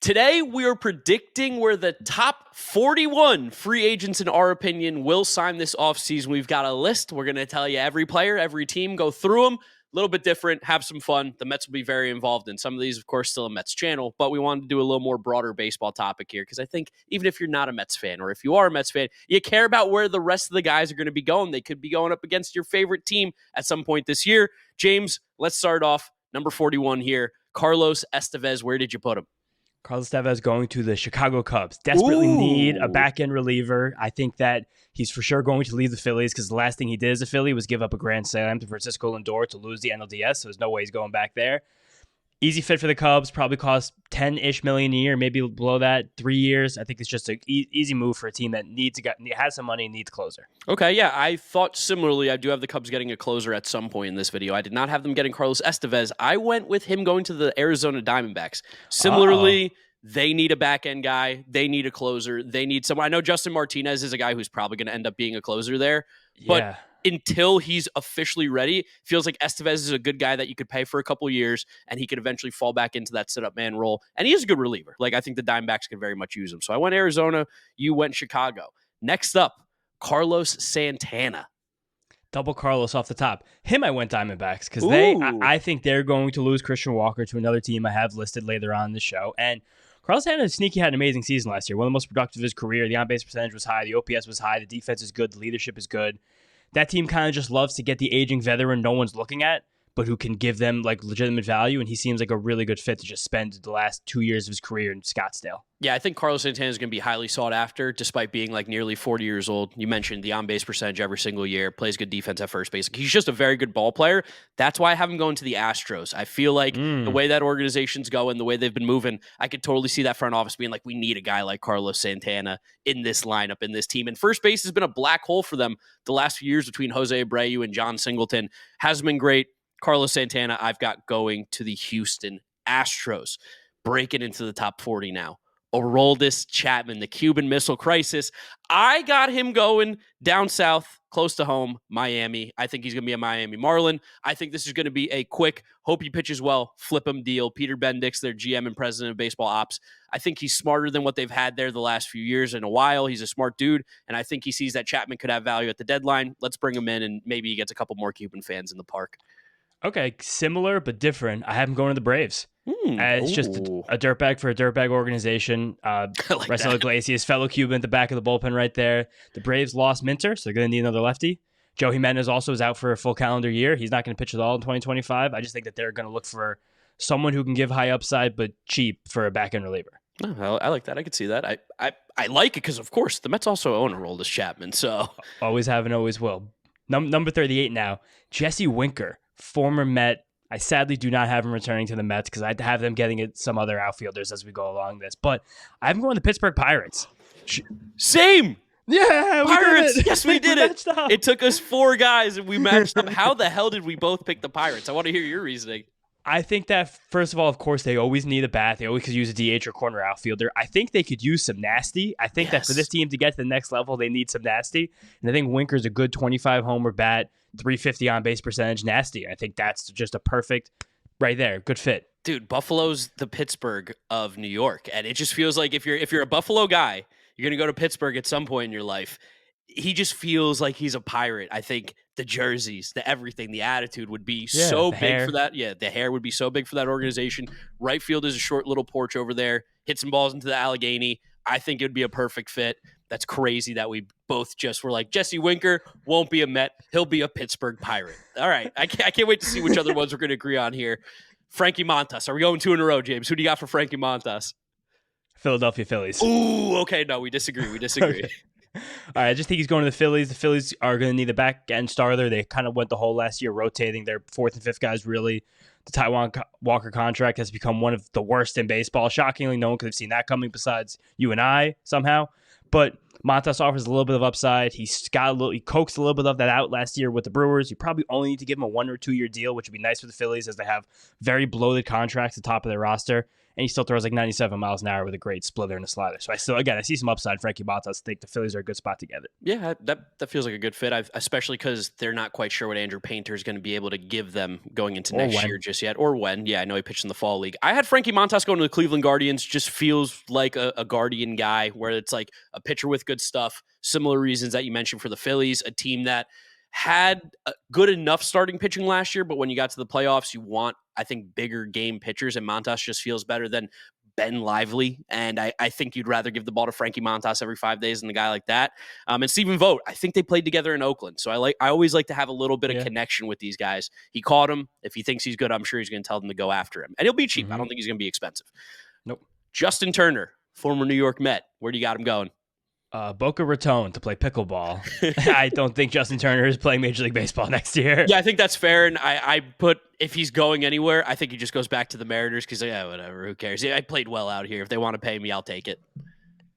Today, we are predicting where the top 41 free agents, in our opinion, will sign this offseason. We've got a list. We're going to tell you every player, every team, go through them. A little bit different, have some fun. The Mets will be very involved in some of these, of course, still a Mets channel, but we wanted to do a little more broader baseball topic here because I think even if you're not a Mets fan or if you are a Mets fan, you care about where the rest of the guys are going to be going. They could be going up against your favorite team at some point this year. James, let's start off. Number 41 here, Carlos Estevez. Where did you put him? Carlos Tevez going to the Chicago Cubs. Desperately need a back-end reliever. I think that he's for sure going to leave the Phillies because the last thing he did as a Philly was give up a grand slam to Francisco Lindor to lose the NLDS, so there's no way he's going back there. Easy fit for the Cubs, probably cost $10-ish million a year, maybe below that, 3 years. I think it's just an easy move for a team that has some money and needs a closer. Okay, yeah, I thought similarly. I do have the Cubs getting a closer at some point in this video. I did not have them getting Carlos Estevez. I went with him going to the Arizona Diamondbacks. Similarly, they need a back-end guy. They need a closer. They need someone. I know Justin Martinez is a guy who's probably going to end up being a closer there, but until he's officially ready, feels like Estevez is a good guy that you could pay for a couple years, and he could eventually fall back into that sit-up man role. And he is a good reliever. Like, I think the Diamondbacks could very much use him. So I went Arizona. You went Chicago. Next up, Carlos Santana. Double Carlos off the top. Him, I went Diamondbacks because I think they're going to lose Christian Walker to another team I have listed later on in the show. And Carlos had an amazing season last year. One of the most productive of his career. The on-base percentage was high. The OPS was high. The defense is good. The leadership is good. That team kind of just loves to get the aging veteran no one's looking at, but who can give them like legitimate value. And he seems like a really good fit to just spend the last 2 years of his career in Scottsdale. Yeah, I think Carlos Santana is going to be highly sought after, despite being like nearly 40 years old. You mentioned the on-base percentage every single year, plays good defense at first base. He's just a very good ball player. That's why I have him going to the Astros. I feel like the way that organization's going, the way they've been moving, I could totally see that front office being like, we need a guy like Carlos Santana in this lineup, in this team. And first base has been a black hole for them the last few years between Jose Abreu and John Singleton. Has been great. Carlos Santana, I've got going to the Houston Astros. Breaking into the top 40 now. Aroldis Chapman, the Cuban Missile Crisis. I got him going down south, close to home, Miami. I think he's going to be a Miami Marlin. I think this is going to be a quick, hope he pitches well, flip him deal. Peter Bendix, their GM and president of baseball ops. I think he's smarter than what they've had there the last few years in a while. He's a smart dude, and I think he sees that Chapman could have value at the deadline. Let's bring him in, and maybe he gets a couple more Cuban fans in the park. Okay, similar but different. I have him going to the Braves. It's just a dirtbag for a dirtbag organization. Raisel Iglesias, fellow Cuban at the back of the bullpen right there. The Braves lost Minter, so they're going to need another lefty. Joe Jimenez also is out for a full calendar year. He's not going to pitch at all in 2025. I just think that they're going to look for someone who can give high upside but cheap for a back-end reliever. Oh, I like that. I could see that. I like it because, of course, the Mets also own Aroldis Chapman. So always have and always will. Number 38 now, Jesse Winker, former Met. I sadly do not have him returning to the Mets because I'd have them getting some other outfilders as we go along this. But I'm going to the Pittsburgh Pirates. Same. Yeah, Pirates. Yes, we did it. It took us 4 guys and we matched them. How the hell did we both pick the Pirates? I want to hear your reasoning. I think that, first of all, of course, they always need a bat. They always could use a DH or corner outfielder. I think they could use some nasty. I think that for this team to get to the next level, they need some nasty. And I think Winker's a good 25-homer bat, 350 on-base percentage, nasty. I think that's just a perfect, right there, good fit. Dude, Buffalo's the Pittsburgh of New York. And it just feels like if you're a Buffalo guy, you're going to go to Pittsburgh at some point in your life. He just feels like he's a Pirate. I think the jerseys, the everything, the attitude would be so big for that. Yeah, the hair would be so big for that organization. Right field is a short little porch over there. Hit some balls into the Allegheny. I think it would be a perfect fit. That's crazy that we both just were like, Jesse Winker won't be a Met. He'll be a Pittsburgh Pirate. All right. I can't wait to see which other ones we're going to agree on here. Frankie Montas. Are we going 2 in a row, James? Who do you got for Frankie Montas? Philadelphia Phillies. Ooh, okay. No, we disagree. Okay. All right, I just think he's going to the Phillies. The Phillies are going to need a back-end starter. They kind of went the whole last year rotating their 4th and 5th guys, really. The Taijuan Walker contract has become one of the worst in baseball. Shockingly, no one could have seen that coming besides you and I somehow. But Montas offers a little bit of upside. He coaxed a little bit of that out last year with the Brewers. You probably only need to give him a 1 or 2 year deal, which would be nice for the Phillies as they have very bloated contracts at the top of their roster. and he still throws like 97 miles an hour with a great splitter and a slider. So I see some upside. Frankie Montas. I think the Phillies are a good spot to get it. Yeah, that feels like a good fit, especially because they're not quite sure what Andrew Painter is going to be able to give them going into next year just yet, or when. Yeah, I know he pitched in the fall league. I had Frankie Montas going to the Cleveland Guardians. Just feels like a Guardian guy, where it's like a pitcher with good stuff. Similar reasons that you mentioned for the Phillies, a team that had a good enough starting pitching last year, but when you got to the playoffs, you want, I think, bigger game pitchers, and Montas just feels better than Ben Lively, and I think you'd rather give the ball to Frankie Montas every 5 days than a guy like that. And Stephen Vogt, I think they played together in Oakland, so I always like to have a little bit of connection with these guys. He caught him. If he thinks he's good, I'm sure he's going to tell them to go after him, and he'll be cheap. I don't think he's going to be expensive. Nope. Justin Turner, former New York Met. Where do you got him going? Boca Raton to play pickleball. I don't think Justin Turner is playing Major League Baseball next year. Yeah, I think that's fair. And I put, if he's going anywhere, I think he just goes back to the Mariners because, yeah, whatever, who cares? I played well out here. If they want to pay me, I'll take it.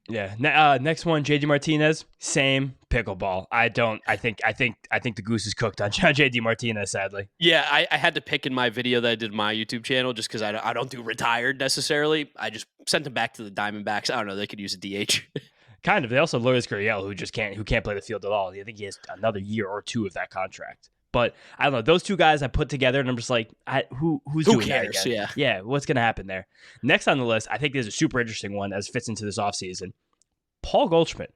Yeah. Next one, JD Martinez, same pickleball. I think the goose is cooked on JD Martinez, sadly. Yeah, I had to pick in my video that I did my YouTube channel just because I don't do retired necessarily. I just sent him back to the Diamondbacks. I don't know. They could use a DH. Kind of. They also have Lourdes Gurriel, who can't play the field at all. I think he has another year or two of that contract. But I don't know. Those two guys I put together, and I'm just like, who's who doing cares? that again? Yeah. What's going to happen there? Next on the list, I think there's a super interesting one as fits into this offseason. Paul Goldschmidt.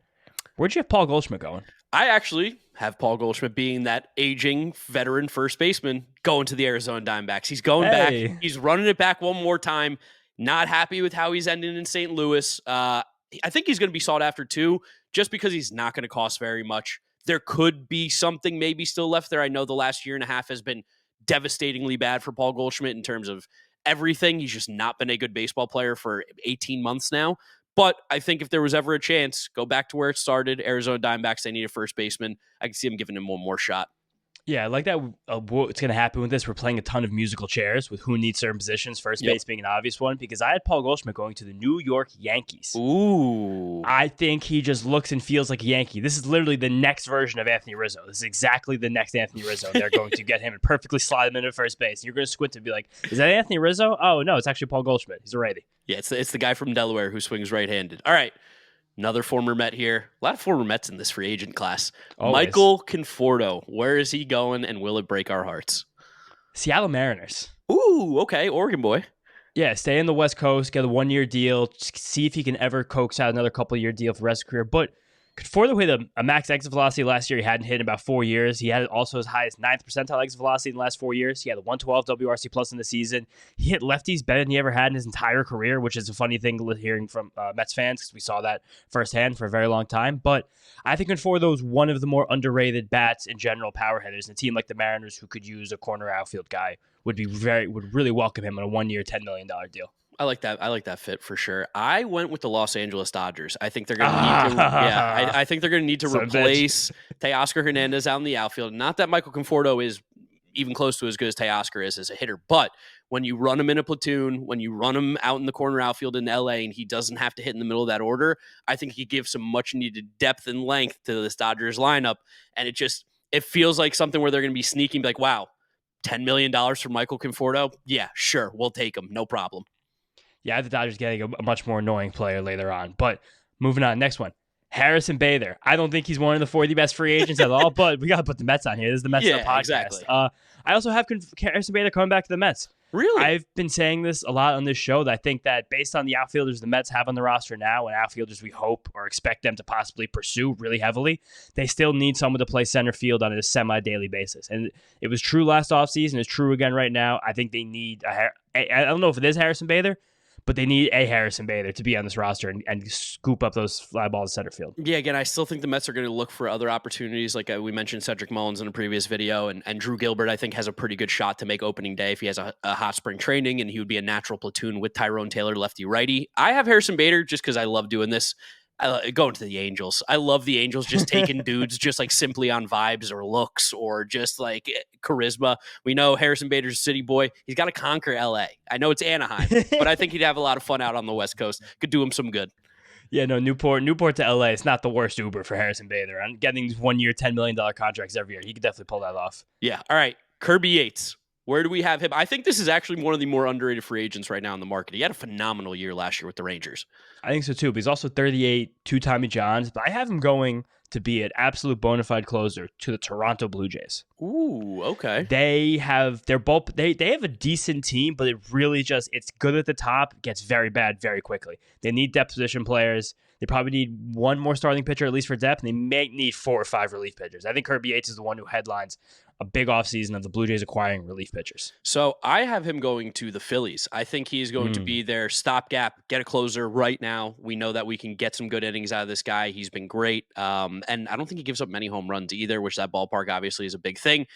Where'd you have Paul Goldschmidt going? I actually have Paul Goldschmidt being that aging veteran first baseman going to the Arizona Diamondbacks. He's going back. He's running it back one more time. Not happy with how he's ending in St. Louis. I think he's going to be sought after too, just because he's not going to cost very much. There could be something maybe still left there. I know the last year and a half has been devastatingly bad for Paul Goldschmidt in terms of everything. He's just not been a good baseball player for 18 months now. But I think if there was ever a chance, go back to where it started. Arizona Diamondbacks, they need a first baseman. I can see him giving him one more shot. Yeah, I like that. What's going to happen with this? We're playing a ton of musical chairs with who needs certain positions, first base being an obvious one, because I had Paul Goldschmidt going to the New York Yankees. Ooh. I think he just looks and feels like a Yankee. This is literally the next version of Anthony Rizzo. This is exactly the next Anthony Rizzo. They're going to get him and perfectly slide him into first base. You're going to squint and be like, is that Anthony Rizzo? Oh, no, it's actually Paul Goldschmidt. He's a righty. Yeah, it's the guy from Delaware who swings right-handed. All right. Another former Met here. A lot of former Mets in this free agent class. Always. Michael Conforto. Where is he going, and will it break our hearts? Seattle Mariners. Ooh, okay. Oregon boy. Yeah, stay in the West Coast, get a 1-year deal, see if he can ever coax out another couple-year deal for the rest of his career. But Conforto hit a max exit velocity last year he hadn't hit in about 4 years. He had also his highest 9th percentile exit velocity in the last 4 years. He had a 112 WRC plus in the season. He hit lefties better than he ever had in his entire career, which is a funny thing hearing from Mets fans because we saw that firsthand for a very long time. But I think Conforto is one of the more underrated bats in general, power hitters. And a team like the Mariners who could use a corner outfield guy would really welcome him on a 1-year, $10 million deal. I like that. I like that fit for sure. I went with the Los Angeles Dodgers. I think they're going to need to. Yeah, I think they're going to need to replace Teoscar Hernandez out in the outfield. Not that Michael Conforto is even close to as good as Teoscar is as a hitter, but when you run him in a platoon, when you run him out in the corner outfield in LA, and he doesn't have to hit in the middle of that order, I think he gives some much needed depth and length to this Dodgers lineup, and it feels like something where they're going to be sneaking, like, wow, $10 million for Michael Conforto? Yeah, sure, we'll take him, no problem. Yeah, the Dodgers getting a much more annoying player later on. But moving on, next one. Harrison Bader. I don't think he's one of the 40 best free agents at all, but we got to put the Mets on here. This is the Mets podcast. Exactly. I also have Harrison Bader coming back to the Mets. Really? I've been saying this a lot on this show that I think that based on the outfielders the Mets have on the roster now and outfielders we hope or expect them to possibly pursue really heavily, they still need someone to play center field on a semi-daily basis. And it was true last offseason. It's true again right now. I think they need I don't know if it is Harrison Bader, but they need a Harrison Bader to be on this roster and scoop up those fly balls in center field. Yeah, again, I still think the Mets are going to look for other opportunities. Like we mentioned Cedric Mullins in a previous video, and Drew Gilbert, I think, has a pretty good shot to make opening day if he has a hot spring training, and he would be a natural platoon with Tyrone Taylor, lefty-righty. I have Harrison Bader just because I love doing this. Going to the Angels. I love the Angels just taking dudes just like simply on vibes or looks or just like charisma. We know Harrison Bader's a city boy. He's got to conquer LA. I know it's Anaheim, but I think he'd have a lot of fun out on the West Coast. Could do him some good. Yeah, no, Newport to LA. It's not the worst Uber for Harrison Bader. I'm getting these 1-year, $10 million contracts every year. He could definitely pull that off. Yeah. All right. Kirby Yates. Where do we have him? I think this is actually one of the more underrated free agents right now in the market. He had a phenomenal year last year with the Rangers. I think so too, but he's also 38, two Tommy Johns. But I have him going to be an absolute bona fide closer to the Toronto Blue Jays. Ooh, okay. They have they have a decent team, but it really just it's good at the top, gets very bad very quickly. They need depth position players. They probably need one more starting pitcher at least for depth, and they may need 4 or 5 relief pitchers. I think Kirby Yates is the one who headlines a big offseason of the Blue Jays acquiring relief pitchers. So I have him going to the Phillies. I think he's going to be their stopgap, get a closer right now. We know that we can get some good innings out of this guy. He's been great. And I don't think he gives up many home runs either, which that ballpark obviously is a big thing.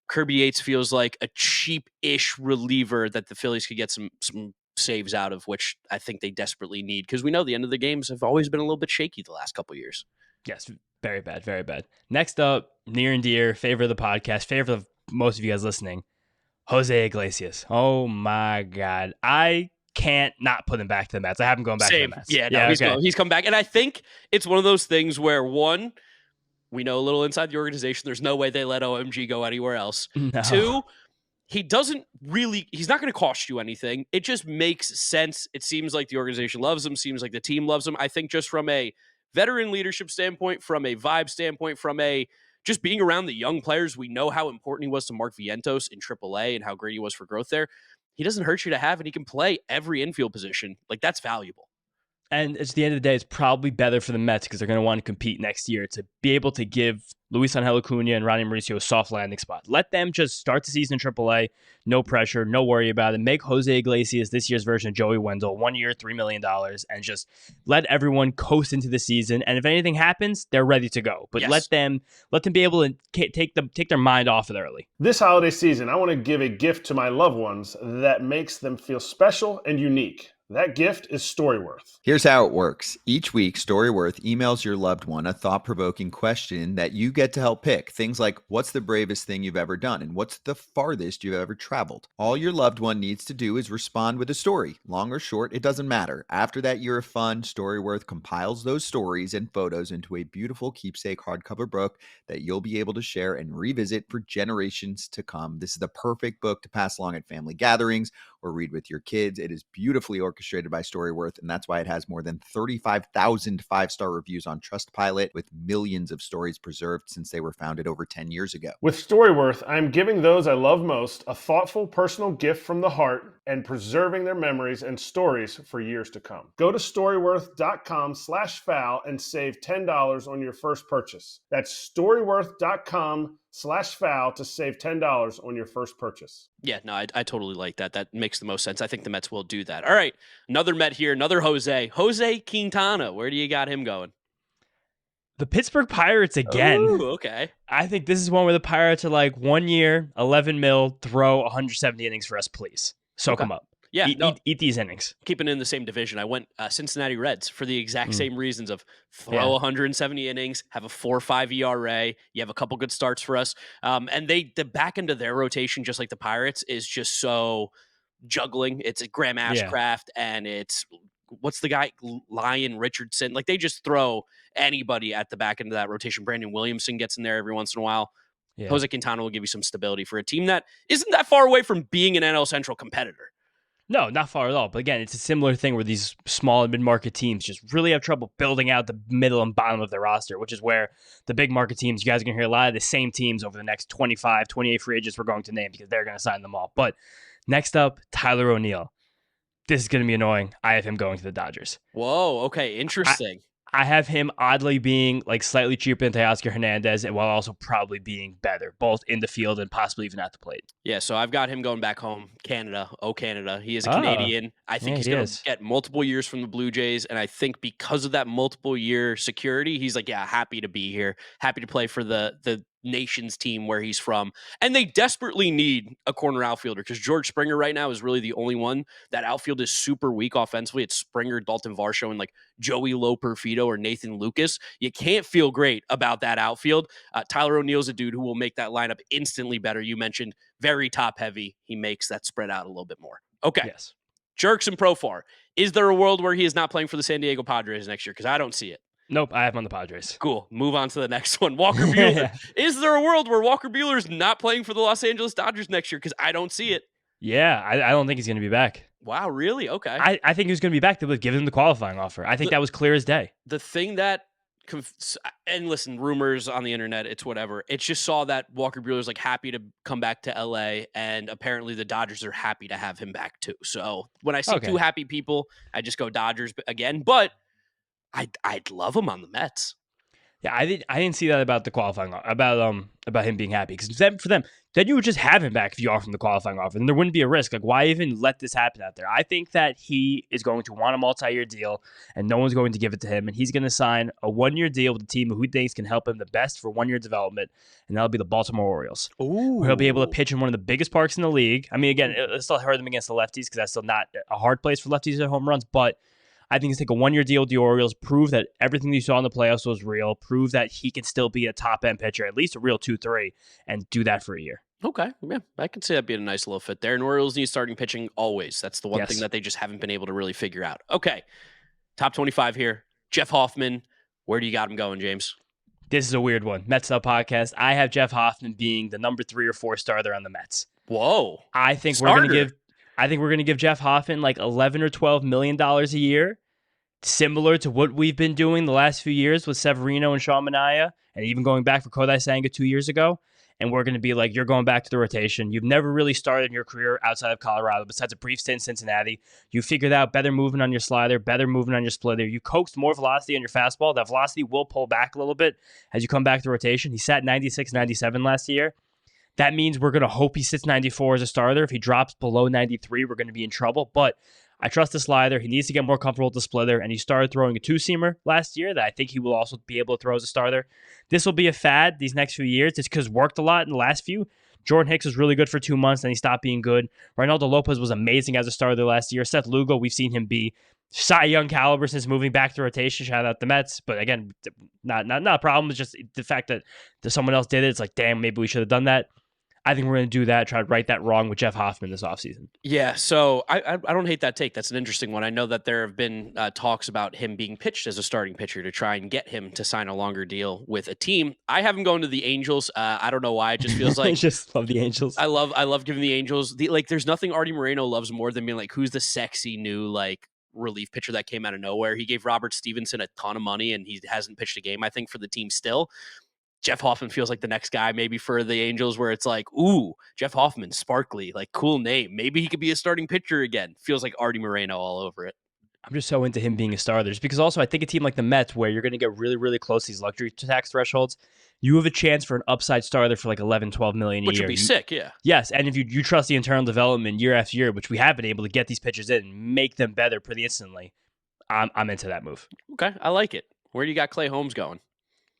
Kirby Yates feels like a cheap-ish reliever that the Phillies could get some saves out of, which I think they desperately need because we know the end of the games have always been a little bit shaky the last couple of years. Yes, very bad, very bad. Next up, near and dear, favorite of the podcast, favorite of most of you guys listening, Jose Iglesias. Oh my God. I can't not put him back to the Mets. I have him going back to the Mets. Yeah, no, he's come back. And I think it's one of those things where, one, we know a little inside the organization, there's no way they let OMG go anywhere else. No. 2, he's not going to cost you anything. It just makes sense. It seems like the organization loves him, seems like the team loves him. I think just from a veteran leadership standpoint, from a vibe standpoint, from a just being around the young players, we know how important he was to Mark Vientos in AAA and how great he was for growth there. He doesn't hurt you to have, and he can play every infield position. Like, that's valuable. And at the end of the day, it's probably better for the Mets because they're going to want to compete next year to be able to give Luis Angel Acuna and Ronnie Mauricio a soft landing spot. Let them just start the season in AAA, no pressure, no worry about it. Make Jose Iglesias this year's version of Joey Wendell, 1 year, $3 million, and just let everyone coast into the season. And if anything happens, they're ready to go. But let them be able to take their mind off it early. This holiday season, I want to give a gift to my loved ones that makes them feel special and unique. That gift is Storyworth. Here's how it works. Each week, Storyworth emails your loved one a thought-provoking question that you get to help pick. Things like, what's the bravest thing you've ever done? And what's the farthest you've ever traveled? All your loved one needs to do is respond with a story. Long or short, it doesn't matter. After that year of fun, Storyworth compiles those stories and photos into a beautiful keepsake hardcover book that you'll be able to share and revisit for generations to come. This is the perfect book to pass along at family gatherings or read with your kids. It is beautifully orchestrated by Storyworth, and that's why it has more than 35,000 five-star reviews on Trustpilot, with millions of stories preserved since they were founded over 10 years ago. With Storyworth, I'm giving those I love most a thoughtful, personal gift from the heart and preserving their memories and stories for years to come. Go to storyworth.com/foul and save $10 on your first purchase. That's storyworth.com/foul to save $10 on your first purchase. Yeah, no, I totally like that. That makes the most sense. I think the Mets will do that. All right, another Met here, another Jose Quintana. Where do you got him going? The Pittsburgh Pirates again. Ooh, okay. I think this is one where the Pirates are like 1 year, 11 mil, throw 170 innings for us, please. Soak them up. Yeah, eat these innings. Keeping in the same division, I went Cincinnati Reds for the exact same reasons of throw 170 innings, have a 4.5 ERA. You have a couple good starts for us. And the back end of their rotation, just like the Pirates, is just so juggling. It's Graham Ashcraft and it's what's the guy, Lyon Richardson. Like, they just throw anybody at the back end of that rotation. Brandon Williamson gets in there every once in a while. Yeah. Jose Quintana will give you some stability for a team that isn't that far away from being an NL Central competitor. No, not far at all. But again, it's a similar thing where these small and mid-market teams just really have trouble building out the middle and bottom of their roster, which is where the big market teams, you guys are going to hear a lot of the same teams over the next 25, 28 free agents we're going to name because they're going to sign them all. But next up, Tyler O'Neill. This is going to be annoying. I have him going to the Dodgers. Whoa, okay, interesting. I have him oddly being like slightly cheaper than Teoscar Hernandez, and while also probably being better, both in the field and possibly even at the plate. Yeah, so I've got him going back home, Canada. Oh, Canada. He is a Canadian. I think he's going to get multiple years from the Blue Jays, and I think because of that multiple year security, he's like, yeah, happy to be here, happy to play for the nation's team where he's from. And they desperately need a corner outfielder because George Springer right now is really the only one. That outfield is super weak offensively. It's Springer, Dalton Varsho, and like Joey Loperfido or Nathan Lucas. You can't feel great about that outfield. Tyler O'Neill's a dude who will make that lineup instantly better. You mentioned very top heavy. He makes that spread out a little bit more. Okay. Yes. Jurickson Profar. Is there a world where he is not playing for the San Diego Padres next year? Because I don't see it. Nope, I have him on the Padres. Cool. Move on to the next one. Walker Buehler. Is there a world where Walker Buehler is not playing for the Los Angeles Dodgers next year? Because I don't see it. Yeah, I don't think he's going to be back. Wow, really? Okay. I think he was going to be back. They would have given him the qualifying offer. I think that was clear as day. The thing that, and listen, rumors on the internet, it's whatever. It's just saw that Walker Buehler's like happy to come back to LA, and apparently the Dodgers are happy to have him back too. So when I see two happy people, I just go Dodgers again. But I'd love him on the Mets. Yeah, I didn't see that about the qualifying about him being happy, because for them, then you would just have him back if you offer him the qualifying offer, and there wouldn't be a risk. Like, why even let this happen out there? I think that he is going to want a multi-year deal, and no one's going to give it to him, and he's going to sign a 1-year deal with the team who he thinks can help him the best for 1-year development, and that'll be the Baltimore Orioles. Ooh. Where he'll be able to pitch in one of the biggest parks in the league. I mean, again, it'll still hurt them against the lefties because that's still not a hard place for lefties to hit home runs, but I think he's take a 1-year deal with the Orioles, prove that everything you saw in the playoffs was real, prove that he can still be a top-end pitcher, at least a real 2-3, and do that for a year. Okay, yeah, I can see that being a nice little fit there. And Orioles need starting pitching always. That's the one thing that they just haven't been able to really figure out. Okay, top 25 here. Jeff Hoffman, where do you got him going, James? This is a weird one. Mets Up Podcast. I have Jeff Hoffman being the number 3 or 4 starter on the Mets. Whoa. I think we're going to give Jeff Hoffman like $11 or $12 million a year, similar to what we've been doing the last few years with Severino and Sean Manaea, and even going back for Kodai Senga 2 years ago. And we're going to be like, you're going back to the rotation. You've never really started your career outside of Colorado, besides a brief stint in Cincinnati. You figured out better movement on your slider, better movement on your splitter. You coaxed more velocity on your fastball. That velocity will pull back a little bit as you come back to rotation. He sat 96, 97 last year. That means we're going to hope he sits 94 as a starter. If he drops below 93, we're going to be in trouble. But I trust the slider. He needs to get more comfortable with the splitter, and he started throwing a 2-seamer last year that I think he will also be able to throw as a starter. This will be a fad these next few years. It's because worked a lot in the last few. Jordan Hicks was really good for 2 months, then he stopped being good. Reynaldo Lopez was amazing as a starter last year. Seth Lugo, we've seen him be Cy Young caliber since moving back to rotation. Shout out the Mets. But again, not a problem. It's just the fact that someone else did it. It's like, damn, maybe we should have done that. I think we're going to do that, try to right that wrong with Jeff Hoffman this offseason. Yeah, so I don't hate that take. That's an interesting one. I know that there have been talks about him being pitched as a starting pitcher to try and get him to sign a longer deal with a team. I have him going to the Angels. I don't know why. It just feels like... I just love the Angels. I love giving the Angels... there's nothing Artie Moreno loves more than being like, who's the sexy new, relief pitcher that came out of nowhere. He gave Robert Stevenson a ton of money, and he hasn't pitched a game, I think, for the team still. Jeff Hoffman feels like the next guy maybe for the Angels, where it's like, ooh, Jeff Hoffman, sparkly, cool name. Maybe he could be a starting pitcher again. Feels like Artie Moreno all over it. I'm just so into him being a starter. Just because also I think a team like the Mets, where you're going to get really, really close to these luxury tax thresholds, you have a chance for an upside starter for 11, 12 million a year. Which would be sick, yeah. Yes, and if you trust the internal development year after year, which we have been able to get these pitchers in and make them better pretty instantly, I'm into that move. Okay, I like it. Where do you got Clay Holmes going?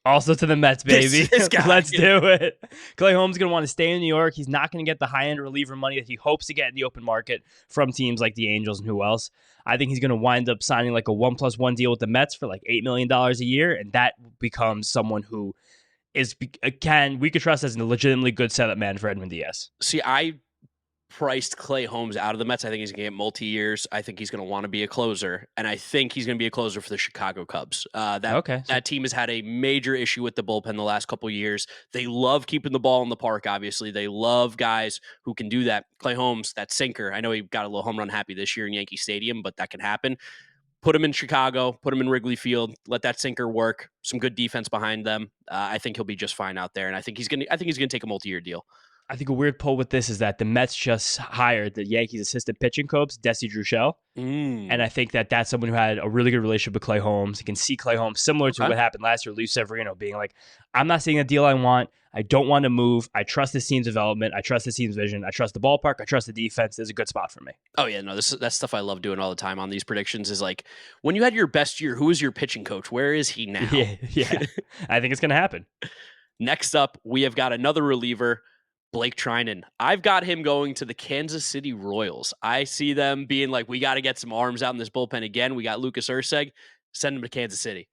Also to the Mets, baby. This guy. Let's do it. Clay Holmes is going to want to stay in New York. He's not going to get the high-end reliever money that he hopes to get in the open market from teams like the Angels and who else. I think he's going to wind up signing a 1+1 deal with the Mets for $8 million a year, and that becomes someone who we could trust as a legitimately good setup man for Edwin Diaz. See, I priced Clay Holmes out of the Mets. I think he's going to get multi-years. I think he's going to want to be a closer, and I think he's going to be a closer for the Chicago Cubs. That team has had a major issue with the bullpen the last couple of years. They love keeping the ball in the park, obviously. They love guys who can do that. Clay Holmes, that sinker. I know he got a little home run happy this year in Yankee Stadium, but that can happen. Put him in Chicago, put him in Wrigley Field, let that sinker work. Some good defense behind them. I think he'll be just fine out there, and I think he's going to take a multi-year deal. I think a weird pull with this is that the Mets just hired the Yankees' assistant pitching coach, Desi Druschel. And I think that that's someone who had a really good relationship with Clay Holmes. You can see Clay Holmes, similar to what happened last year with Luis Severino, being like, I'm not seeing the deal I want. I don't want to move. I trust this team's development. I trust this team's vision. I trust the ballpark. I trust the defense. It's a good spot for me. Oh, yeah. No, that's stuff I love doing all the time on these predictions is when you had your best year, who was your pitching coach? Where is he now? Yeah. I think it's going to happen. Next up, we have got another reliever, Blake Trinan. I've got him going to the Kansas City Royals. I see them being like, we got to get some arms out in this bullpen again. We got Lucas Erceg. Send him to Kansas City.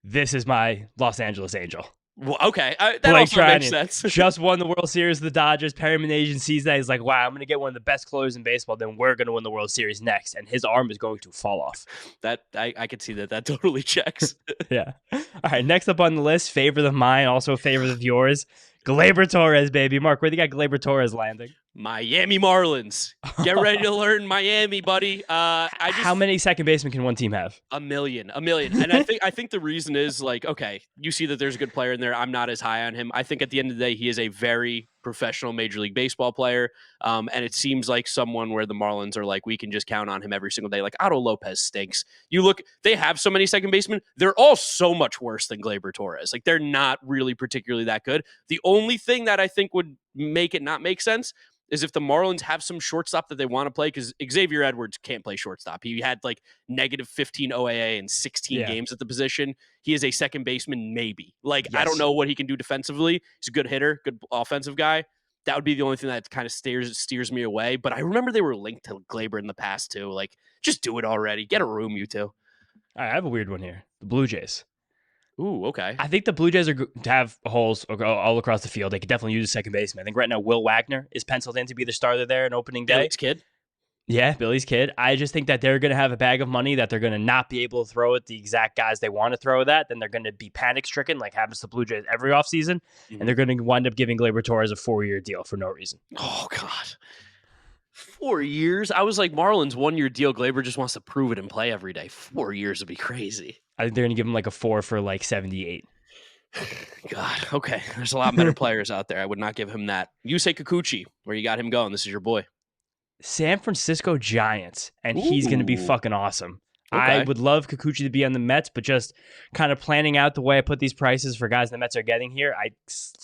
This is my Los Angeles Angel. Well, okay, that Blake also makes Treinen sense. just won the World Series with the Dodgers. Perry Minasian sees that. He's like, wow, I'm going to get one of the best closers in baseball. Then we're going to win the World Series next. And his arm is going to fall off. That I could see that. That totally checks. Yeah. All right. Next up on the list, favorite of mine, also a favorite of yours. Gleyber Torres, baby. Mark, where do you got Gleyber Torres landing? Miami Marlins. Get ready to learn Miami, buddy. How many second basemen can one team have? A million. And I think the reason is like, okay, you see that there's a good player in there. I'm not as high on him. I think at the end of the day, he is a very professional Major League Baseball player. And it seems like someone where the Marlins are like, we can just count on him every single day. Like Otto Lopez stinks. You look, they have so many second basemen. They're all so much worse than Gleyber Torres. Like they're not really particularly that good. The only thing that I think would make it not make sense is if the Marlins have some shortstop that they want to play, because Xavier Edwards can't play shortstop. He had like negative 15 OAA in 16 games at the position. He is a second baseman, maybe. Like, I don't know what he can do defensively. He's a good hitter, good offensive guy. That would be the only thing that kind of steers me away. But I remember they were linked to Gleyber in the past, too. Like, just do it already. Get a room, you two. All right, I have a weird one here. The Blue Jays. Ooh, okay. I think the Blue Jays have holes all across the field. They could definitely use a second baseman. I think right now Will Wagner is penciled in to be the starter there in opening day. Billy's kid? Yeah, Billy's kid. I just think that they're going to have a bag of money that they're going to not be able to throw at the exact guys they want to throw at. Then they're going to be panic-stricken like happens to the Blue Jays every offseason. And they're going to wind up giving Gleyber Torres a 4-year deal for no reason. Oh, God. 4 years? I was like, Marlins 1-year deal. Gleyber just wants to prove it and play every day. 4 years would be crazy. I think they're going to give him like a 4 for like 78. God, okay. There's a lot better players out there. I would not give him that. Yusei Kikuchi, where you got him going. This is your boy. San Francisco Giants, and he's going to be fucking awesome. Okay. I would love Kikuchi to be on the Mets, but just kind of planning out the way I put these prices for guys the Mets are getting here, I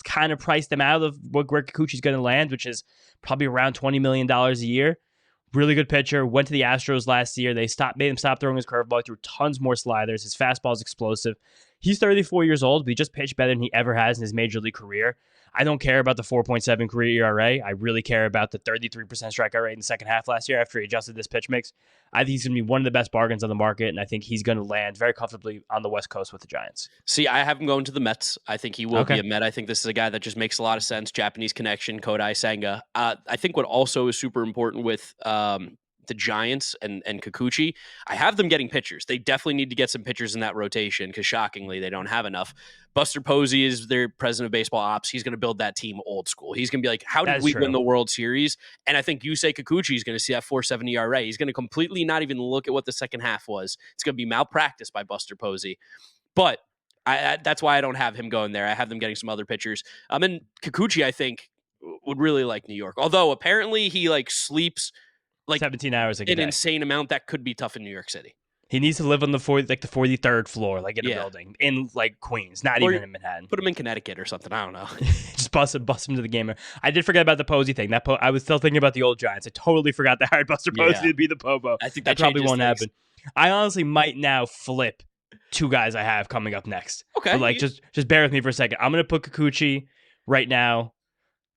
kind of priced them out of where Kikuchi's going to land, which is probably around $20 million a year. Really good pitcher. Went to the Astros last year. They made him stop throwing his curveball. Threw tons more sliders. His fastball is explosive. He's 34 years old, but he just pitched better than he ever has in his major league career. I don't care about the 4.7 career ERA. I really care about the 33% strikeout rate in the second half last year after he adjusted this pitch mix. I think he's going to be one of the best bargains on the market, and I think he's going to land very comfortably on the West Coast with the Giants. See, I have him going to the Mets. I think he will be a Met. I think this is a guy that just makes a lot of sense. Japanese connection, Kodai Senga. I think what also is super important with the Giants and Kikuchi, I have them getting pitchers. They definitely need to get some pitchers in that rotation because shockingly, they don't have enough. Buster Posey is their president of baseball ops. He's going to build that team old school. He's going to be like, how did we win the World Series? And I think Yusei Kikuchi is going to see that 4.7 ERA. He's going to completely not even look at what the second half was. It's going to be malpractice by Buster Posey. But that's why I don't have him going there. I have them getting some other pitchers. And Kikuchi, I think, would really like New York. Although apparently he like sleeps like 17 hours a day. An insane amount that could be tough in New York City. He needs to live on the 43rd floor, like in a building in like Queens, not even in Manhattan. Put him in Connecticut or something. I don't know. Just bust him to the game. I did forget about the Posey thing. I was still thinking about the old Giants. I totally forgot they hired Buster Posey to be the Pobo. I think that probably won't happen. I honestly might now flip two guys I have coming up next. Okay, but like just bear with me for a second. I'm gonna put Kikuchi right now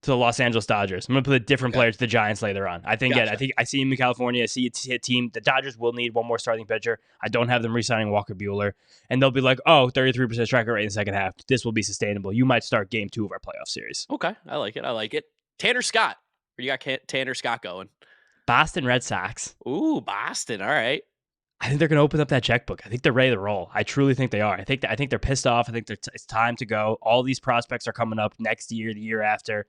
to the Los Angeles Dodgers. I'm going to put a different player to the Giants later on. I think I see him in California. I see a team. The Dodgers will need one more starting pitcher. I don't have them re-signing Walker Buehler. And they'll be like, 33% strikeout rate in the second half. This will be sustainable. You might start game 2 of our playoff series. Okay. I like it. Tanner Scott. Where you got Tanner Scott going? Boston Red Sox. Ooh, Boston. All right. I think they're going to open up that checkbook. I think they're ready to roll. I truly think they are. I think they're pissed off. I think it's time to go. All these prospects are coming up next year, the year after.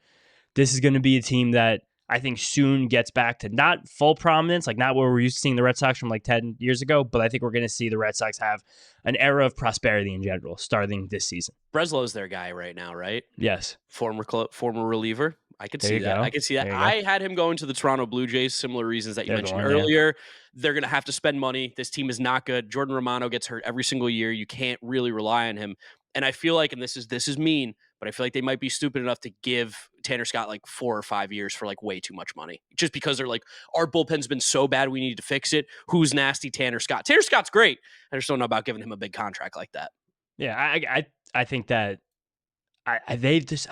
This is going to be a team that I think soon gets back to not full prominence, like not where we're used to seeing the Red Sox from like 10 years ago, but I think we're going to see the Red Sox have an era of prosperity in general starting this season. Breslow's their guy right now, right? Yes. Former reliever. I could see that. I could see that. I had him going to the Toronto Blue Jays, similar reasons that you mentioned earlier. Yeah. They're going to have to spend money. This team is not good. Jordan Romano gets hurt every single year. You can't really rely on him. And I feel like, and this is mean, but I feel like they might be stupid enough to give Tanner Scott like 4 or 5 years for like way too much money. Just because they're like, our bullpen's been so bad, we need to fix it. Who's nasty? Tanner Scott. Tanner Scott's great. I just don't know about giving him a big contract like that. Yeah, I think that they just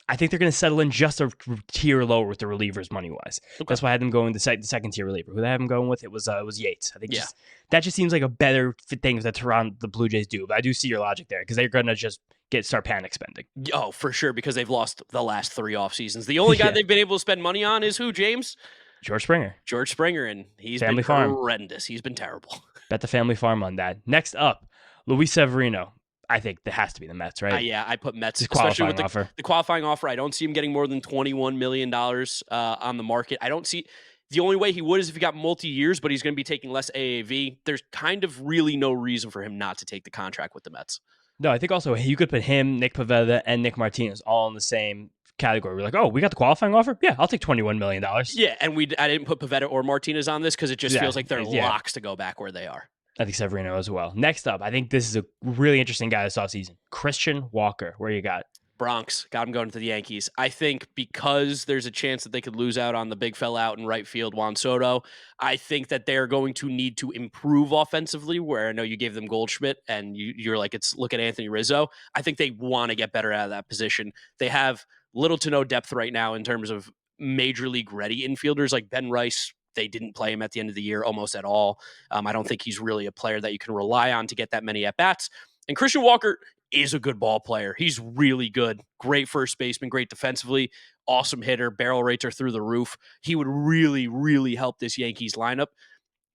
I think they're going to settle in just a tier lower with the relievers money-wise. Okay. That's why I had them going the second tier reliever. Who they have them going with? It was Yates. I think Yeah. that just seems like a better thing that the Blue Jays do. But I do see your logic there because they're going to just start panic spending. Oh, for sure, because they've lost the last 3 off seasons. The only guy they've been able to spend money on is who, James? George Springer. George Springer, and he's Family been Farm. horrendous. He's been terrible. Bet the Family Farm on that. Next up, Luis Severino. I think that has to be the Mets, right? Yeah, I put Mets, It's a especially with qualifying offer. the qualifying offer. I don't see him getting more than $21 million on the market. I don't see the only way he would is if he got multi-years, but he's going to be taking less AAV. There's kind of really no reason for him not to take the contract with the Mets. No, I think also you could put him, Nick Pivetta, and Nick Martinez all in the same category. We're like, oh, we got the qualifying offer? Yeah, I'll take $21 million. Yeah, and I didn't put Pivetta or Martinez on this because it just feels like they're locks to go back where they are. I think Severino as well. Next up, I think this is a really interesting guy this offseason. Christian Walker. Where you got? Bronx. Got him going to the Yankees. I think because there's a chance that they could lose out on the big fella out in right field, Juan Soto, I think that they're going to need to improve offensively, where I know you gave them Goldschmidt and you're like, look at Anthony Rizzo. I think they want to get better out of that position. They have little to no depth right now in terms of major league ready infielders like Ben Rice. They didn't play him at the end of the year almost at all. I don't think he's really a player that you can rely on to get that many at-bats. And Christian Walker is a good ball player. He's really good. Great first baseman, great defensively, awesome hitter. Barrel rates are through the roof. He would really, really help this Yankees lineup.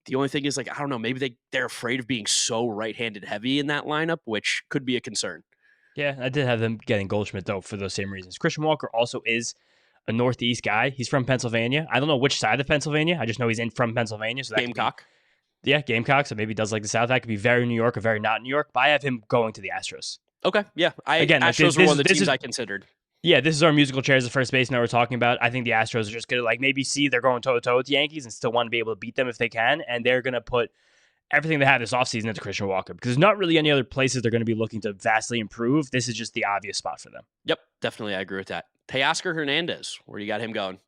The only thing is, like, I don't know, maybe they're afraid of being so right-handed heavy in that lineup, which could be a concern. Yeah, I did have them getting Goldschmidt, though, for those same reasons. Christian Walker also is a Northeast guy. He's from Pennsylvania. I don't know which side of Pennsylvania. I just know he's from Pennsylvania. So that Gamecock. Gamecock. So maybe he does like the South. That could be very New York or very not New York. But I have him going to the Astros. Okay, yeah. Astros were one of the teams I considered. Yeah, this is our musical chairs, the first baseman that we're talking about. I think the Astros are just going to like maybe see they're going toe-to-toe with the Yankees and still want to be able to beat them if they can. And they're going to put everything they have this offseason into Christian Walker because there's not really any other places they're going to be looking to vastly improve. This is just the obvious spot for them. Yep, definitely. I agree with that. Teoscar Hernandez, where you got him going?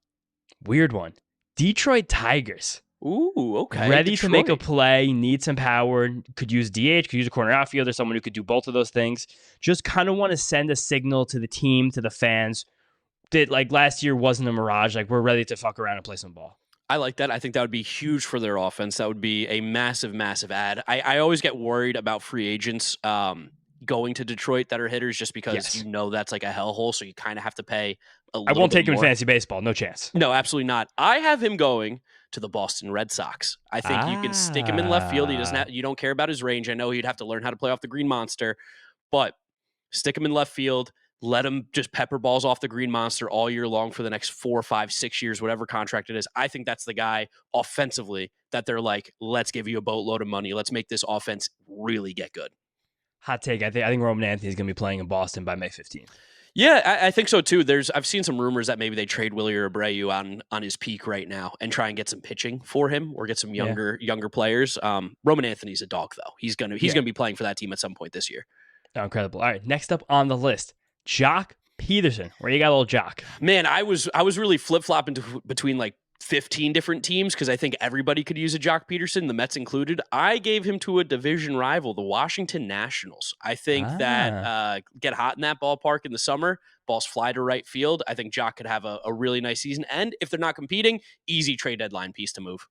Weird one. Detroit Tigers. Ooh, okay. Ready to make a play, need some power, could use DH, could use a corner outfielder, someone who could do both of those things. Just kind of want to send a signal to the team, to the fans, that like last year wasn't a mirage. Like we're ready to fuck around and play some ball. I like that. I think that would be huge for their offense. That would be a massive, massive ad. I always get worried about free agents going to Detroit that are hitters just because you know that's like a hellhole, so you kind of have to pay a little bit I won't take him more. in fantasy baseball. No chance. No, absolutely not. I have him going to the Boston Red Sox. I think you can stick him in left field. He doesn't have, you don't care about his range. I know he'd have to learn how to play off the Green Monster, but stick him in left field. Let him just pepper balls off the Green Monster all year long for the next 4, 5, 6 years, whatever contract it is. I think that's the guy offensively that they're like, let's give you a boatload of money. Let's make this offense really get good. Hot take. I think Roman Anthony is going to be playing in Boston by May 15th. Yeah, I think so too. I've seen some rumors that maybe they trade Willie Abreu on his peak right now and try and get some pitching for him or get some younger players. Roman Anthony's a dog though. He's gonna be playing for that team at some point this year. Oh, incredible. All right, next up on the list, Jock Peterson. Where you got, old Jock? Man, I was really flip flopping between like 15 different teams because I think everybody could use a Jock Peterson, the Mets included. I gave him to a division rival, the Washington Nationals. I think that get hot in that ballpark in the summer, balls fly to right field. I think Jock could have a really nice season. And if they're not competing, easy trade deadline piece to move.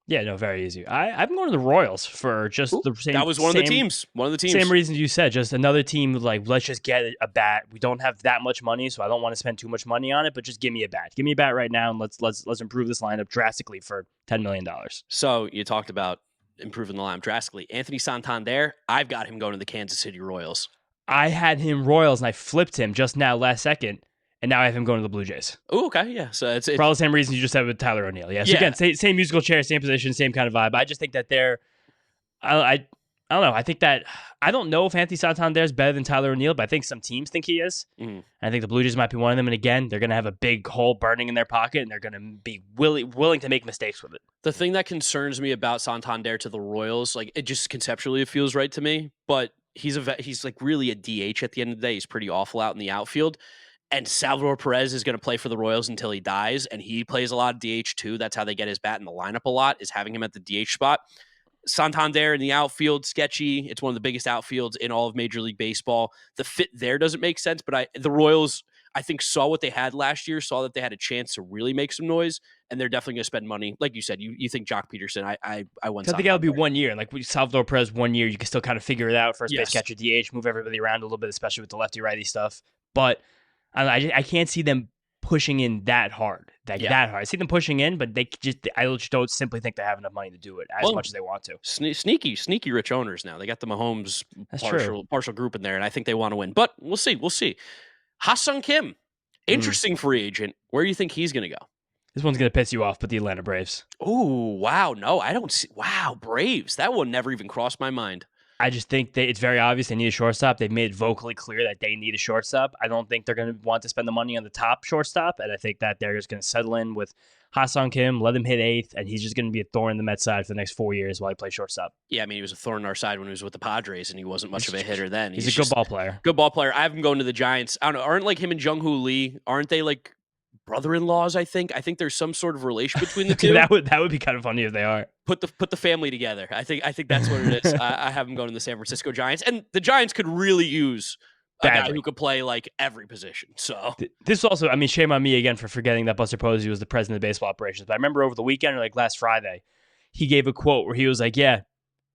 Yeah, no, very easy. I'm going to the Royals for just the same. That was one of the teams. One of the teams. Same reasons you said. Just another team like, let's just get a bat. We don't have that much money, so I don't want to spend too much money on it. But just give me a bat. Give me a bat right now, and let's improve this lineup drastically for $10 million. So you talked about improving the lineup drastically. Anthony Santander, I've got him going to the Kansas City Royals. I had him Royals, and I flipped him just now last second. And now I have him going to the Blue Jays. Oh, okay. Yeah. So it's for all the same reasons you just said with Tyler O'Neill. Yeah. So again, same musical chair, same position, same kind of vibe. I just think that I don't know. I think that I don't know if Anthony Santander is better than Tyler O'Neill, but I think some teams think he is. Mm-hmm. I think the Blue Jays might be one of them. And again, they're going to have a big hole burning in their pocket, and they're going to be willing to make mistakes with it. The thing that concerns me about Santander to the Royals, like it just conceptually it feels right to me, but he's like really a DH at the end of the day. He's pretty awful out in the outfield. And Salvador Perez is going to play for the Royals until he dies, and he plays a lot of DH too. That's how they get his bat in the lineup a lot, is having him at the DH spot. Santander in the outfield, sketchy. It's one of the biggest outfields in all of Major League Baseball. The fit there doesn't make sense, but the Royals, I think saw what they had last year, saw that they had a chance to really make some noise, and they're definitely going to spend money. Like you said, you think Jock Peterson. I went. I think that'll be 1 year. Like Salvador Perez, 1 year, you can still kind of figure it out. First base catcher, DH, move everybody around a little bit, especially with the lefty righty stuff. But I can't see them pushing in that hard. That hard. I see them pushing in, but I just don't simply think they have enough money to do it as much as they want to. Sneaky rich owners now. They got the Mahomes partial group in there, and I think they want to win. But we'll see. Ha-Seong Kim, interesting free agent. Where do you think he's going to go? This one's going to piss you off, but the Atlanta Braves. Oh, wow. No, I don't see. Wow, Braves. That one never even crossed my mind. I just think it's very obvious they need a shortstop. They've made it vocally clear that they need a shortstop. I don't think they're going to want to spend the money on the top shortstop, and I think that they're just going to settle in with Ha-Seong Kim, let him hit eighth, and he's just going to be a thorn in the Mets side for the next 4 years while he plays shortstop. Yeah, I mean, he was a thorn in our side when he was with the Padres, and he wasn't much of a hitter then. He's a good ball player. Good ball player. I have him going to the Giants. I don't know. Aren't like him and Jung-Hoo Lee, aren't they like brother-in-laws? I think there's some sort of relation between the two. that would be kind of funny if they are. Put the family together. I think that's what it is. I have him going to the San Francisco Giants, and the Giants could really use a guy who could play like every position. So this also, I mean, shame on me again for forgetting that Buster Posey was the president of baseball operations. But I remember over the weekend, or like last Friday, he gave a quote where he was like, "Yeah,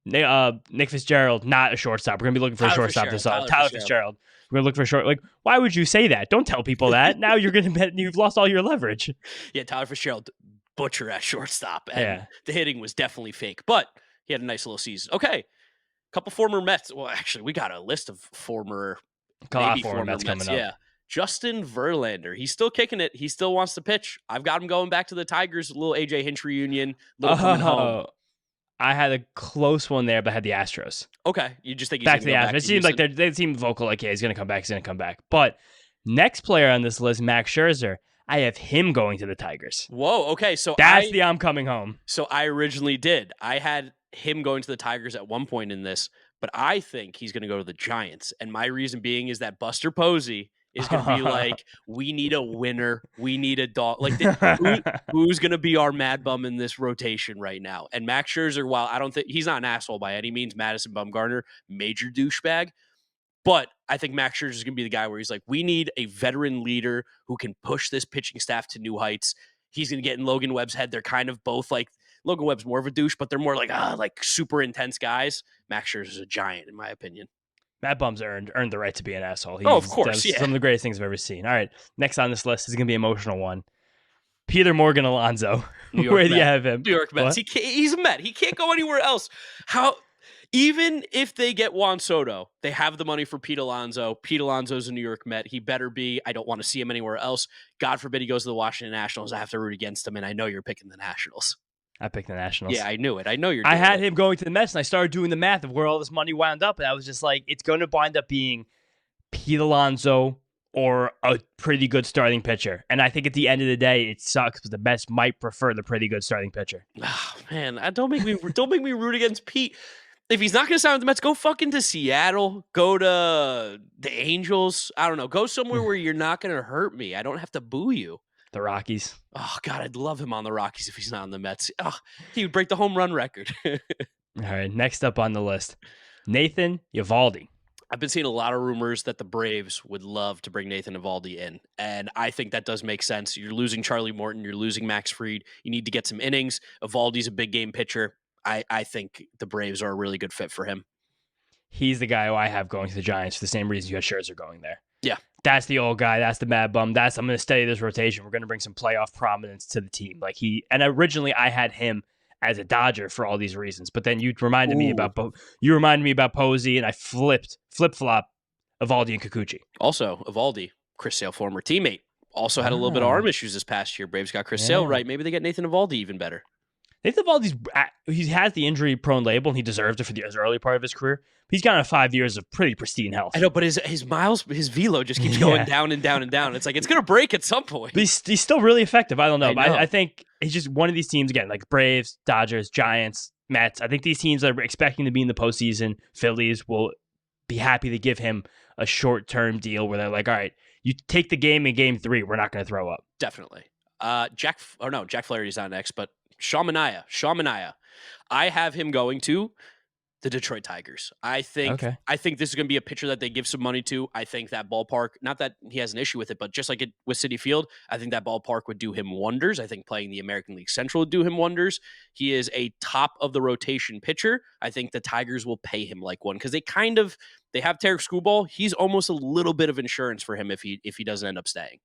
Nick Fitzgerald, not a shortstop. We're gonna be looking for a shortstop this summer. Tyler Fitzgerald. We're gonna look for a short. Like, why would you say that? Don't tell people that. Now you've lost all your leverage." Yeah, Tyler Fitzgerald, butcher at shortstop, and the hitting was definitely fake, but he had a nice little season. Okay, couple former Mets. Well, actually, we got a list of former Mets coming up. Yeah, Justin Verlander. He's still kicking it. He still wants to pitch. I've got him going back to the Tigers. A little AJ Hinch reunion. Little coming home. I had a close one there, but I had the Astros. Okay, you just think he's back to the Astros. It seems like they seem vocal, like, yeah, he's going to come back. He's going to come back. But next player on this list, Max Scherzer. I have him going to the Tigers. Whoa, okay. So that's the I'm coming home. So I originally did. I had him going to the Tigers at one point in this, but I think he's going to go to the Giants. And my reason being is that Buster Posey is going to be like, we need a winner. We need a dog. Like, who's going to be our mad bum in this rotation right now? And Max Scherzer, while I don't think he's not an asshole by any means, Madison Bumgarner, major douchebag. But I think Max Scherzer is going to be the guy where he's like, we need a veteran leader who can push this pitching staff to new heights. He's going to get in Logan Webb's head. They're kind of both like, Logan Webb's more of a douche, but they're more like super intense guys. Max Scherzer is a giant, in my opinion. Matt Bum's earned the right to be an asshole. Of course, yeah. Some of the greatest things I've ever seen. All right, next on this list is going to be an emotional one. Peter Morgan Alonso. Where do you have him? New York Mets. He's a Met. He can't go anywhere else. Even if they get Juan Soto, they have the money for Pete Alonso. Pete Alonso's a New York Met. He better be. I don't want to see him anywhere else. God forbid he goes to the Washington Nationals. I have to root against him, and I know you're picking the Nationals. I picked the Nationals. Yeah, I knew it. I know you're. I had him going to the Mets, and I started doing the math of where all this money wound up, and I was just like, it's going to wind up being Pete Alonso or a pretty good starting pitcher. And I think at the end of the day, it sucks because the Mets might prefer the pretty good starting pitcher. Oh, man, don't make me root against Pete. If he's not going to sign with the Mets, go fucking to Seattle. Go to the Angels. I don't know. Go somewhere where you're not going to hurt me. I don't have to boo you. The Rockies. Oh, God, I'd love him on the Rockies if he's not on the Mets. Oh, he would break the home run record. All right, next up on the list, Nathan Eovaldi. I've been seeing a lot of rumors that the Braves would love to bring Nathan Eovaldi in, and I think that does make sense. You're losing Charlie Morton. You're losing Max Fried. You need to get some innings. Eovaldi's a big game pitcher. I think the Braves are a really good fit for him. He's the guy who I have going to the Giants for the same reason you had Scherzer going there. Yeah. That's the old guy. That's the mad bum. I'm going to study this rotation. We're going to bring some playoff prominence to the team. And originally I had him as a Dodger for all these reasons, but then you reminded me about Posey, and I flip-flop Eovaldi and Kikuchi. Also, Eovaldi, Chris Sale, former teammate, also had a little bit of arm issues this past year. Braves got Chris Sale right. Maybe they get Nathan Eovaldi even better. Nathan Eovaldi's he has the injury-prone label, and he deserved it for the early part of his career. He's gotten 5 years of pretty pristine health. I know, but his velo just keeps going down and down and down. It's like it's going to break at some point. But he's still really effective. I don't know. But I think he's just one of these teams, again, like Braves, Dodgers, Giants, Mets. I think these teams are expecting to be in the postseason. Phillies will be happy to give him a short-term deal where they're like, all right, you take the game in game 3. We're not going to throw up. Definitely. Jack Flaherty's not next, but Sean Manaea. I have him going to The Detroit Tigers. I think Okay. this is going to be a pitcher that they give some money to. I think that ballpark, not that he has an issue with it, but just like it with Citi Field, I think that ballpark would do him wonders. I think playing the American League Central would do him wonders. He is a top of the rotation pitcher. I think the Tigers will pay him like one because they have Tarek Skubal. He's almost a little bit of insurance for him if he doesn't end up staying.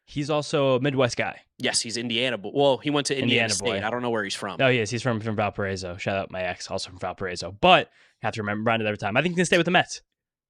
He's also a Midwest guy. Yes, he's Indiana, but well, he went to Indiana State. boy. I don't know where he's from. No, he is. He's from Valparaiso. Shout out my ex, also from Valparaiso. But I have to remind it every time. I think he's gonna stay with the Mets.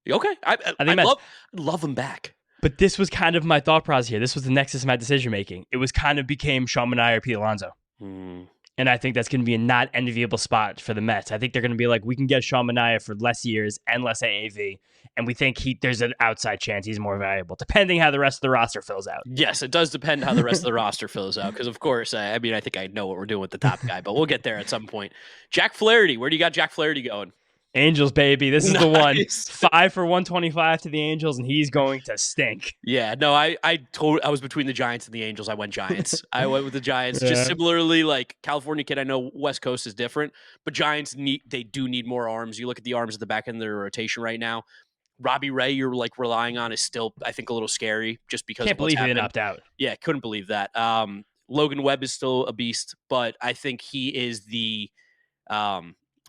Okay, I love him back. But this was kind of my thought process here. This was the nexus of my decision making. It was kind of became Sean Manaea or Pete Alonso. And I think that's going to be a not enviable spot for the Mets. I think they're going to be like, we can get Sean Manaea for less years and less AAV. And we think there's an outside chance he's more valuable, depending how the rest of the roster fills out. Yes, it does depend how the rest of the roster fills out. Because, of course, I think I know what we're doing with the top guy, but we'll get there at some point. Jack Flaherty, where do you got Jack Flaherty going? Angels, baby. This is Nice. the one. 5 for 125 to the Angels, and he's going to stink. Yeah, no, I was between the Giants and the Angels. I went Giants. I went with the Giants. Yeah. Just similarly, like California kid, I know West Coast is different, but Giants do need more arms. You look at the arms at the back end of their rotation right now. Robbie Ray, you're like relying on, is still, I think, a little scary just because Can't of what's believe he didn't happened. opt out. Yeah, couldn't believe that. Logan Webb is still a beast, but I think he is the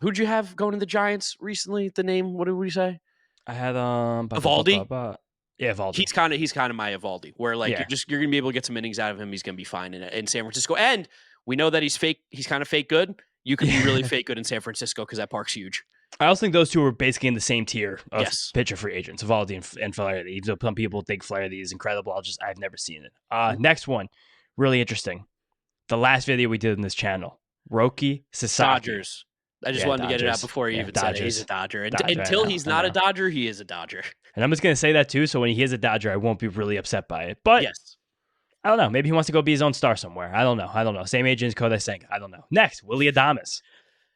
who'd you have going to the Giants recently? The name, what did we say? I had Evaldi? Yeah, Evaldi. He's kind of my Evaldi, where like you're gonna be able to get some innings out of him. He's gonna be fine in San Francisco, and we know that he's fake. He's kind of fake good. You could be really fake good in San Francisco because that park's huge. I also think those two are basically in the same tier of Yes. pitcher free agents, Evaldi and Flaherty. Even though some people think Flaherty is incredible, I've never seen it. Next one, really interesting. The last video we did in this channel, Roki Sasaki. Dodgers. I just wanted to get it out before he even said it. He's a Dodger. Until he's not a Dodger, he is a Dodger. And I'm just going to say that too, so when he is a Dodger, I won't be really upset by it. But yes. I don't know. Maybe he wants to go be his own star somewhere. I don't know. Same agent as Kodai Senga. I don't know. Next, Willy Adames.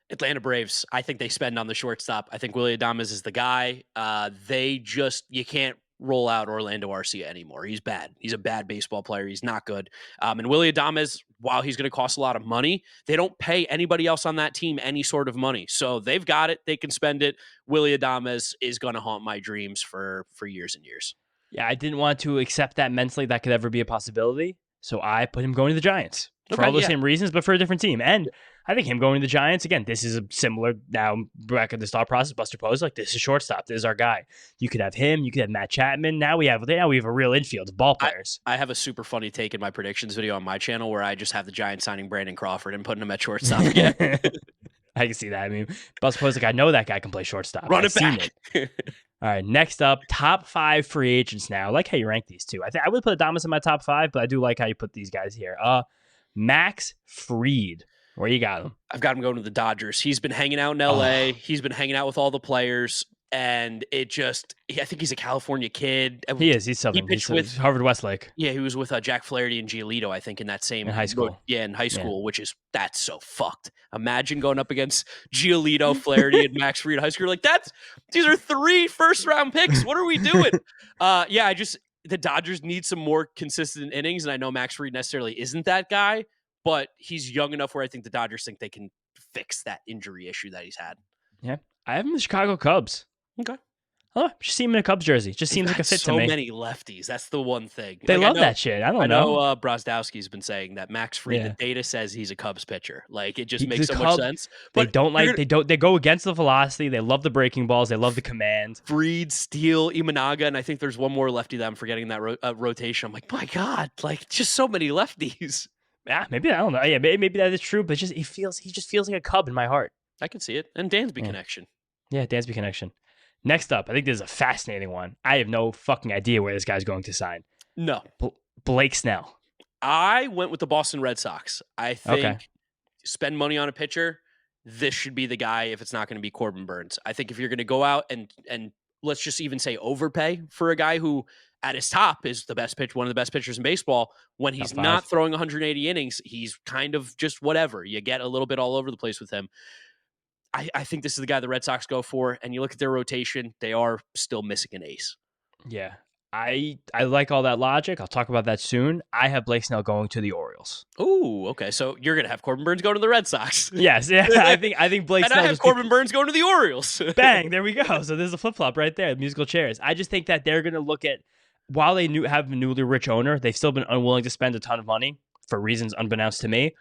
Atlanta Braves. I think they spend on the shortstop. I think Willy Adames is the guy. You can't roll out Orlando Arcia anymore. He's bad. He's a bad baseball player. He's not good. And Willy Adames, while he's going to cost a lot of money, they don't pay anybody else on that team any sort of money. So they've got it. They can spend it. Willy Adames is going to haunt my dreams for years and years. Yeah, I didn't want to accept that mentally that could ever be a possibility. So I put him going to the Giants for all those same reasons, but for a different team. And I think him going to the Giants, again, this is a similar, now back at the thought process, Buster Posey, like this is shortstop. This is our guy. You could have him. You could have Matt Chapman. Now we have a real infield of ball players. I have a super funny take in my predictions video on my channel where I just have the Giants signing Brandon Crawford and putting him at shortstop again. I can see that. I mean, Buster Posey, like, I know that guy can play shortstop. Run I've it back. Seen it. All right, next up, top 5 free agents now. I like how you rank these two. I would put Adames in my top 5, but I do like how you put these guys here. Max Fried. Where you got him? I've got him going to the Dodgers. He's been hanging out in LA. He's been hanging out with all the players. And I think he's a California kid. He is. He's Southern. He's with Harvard Westlake. Yeah, he was with Jack Flaherty and Giolito, I think, in that same in high school. In high school, that's so fucked. Imagine going up against Giolito, Flaherty, and Max Fried in high school. Like these are 3 first-round picks. What are we doing? The Dodgers need some more consistent innings, and I know Max Fried necessarily isn't that guy, but he's young enough where I think the Dodgers think they can fix that injury issue that he's had. Yeah, I have him in the Chicago Cubs. Okay. Just see him in a Cubs jersey. Just seems like a fit to me. So many lefties. That's the one thing. They love that shit. I don't know. Brozdowski's been saying that Max Fried, the data says he's a Cubs pitcher. Like it just makes so much sense. But they go against the velocity. They love the breaking balls. They love the command. Fried, Steele, Imanaga, and I think there's one more lefty that I'm forgetting in that rotation. I'm like, my God, like just so many lefties. Yeah, maybe I don't know. Yeah, maybe that is true. But he just feels like a Cub in my heart. I can see it. And Dansby connection. Yeah, Dansby connection. Next up, I think this is a fascinating one. I have no fucking idea where this guy's going to sign. No. Blake Snell. I went with the Boston Red Sox. I think spend money on a pitcher, this should be the guy if it's not going to be Corbin Burns. I think if you're going to go out and let's just even say overpay for a guy who at his top is one of the best pitchers in baseball, when he's not throwing 180 innings, he's kind of just whatever. You get a little bit all over the place with him. I think this is the guy the Red Sox go for, and you look at their rotation, they are still missing an ace. Yeah. I like all that logic. I'll talk about that soon. I have Blake Snell going to the Orioles. Ooh, okay. So you're gonna have Corbin Burns going to the Red Sox. Yes, yeah. I think Blake And Snell I have just Corbin Burns going to the Orioles. bang, there we go. So there's a flip flop right there. Musical chairs. I just think that they're going to look at, while they have a newly rich owner, they've still been unwilling to spend a ton of money for reasons unbeknownst to me.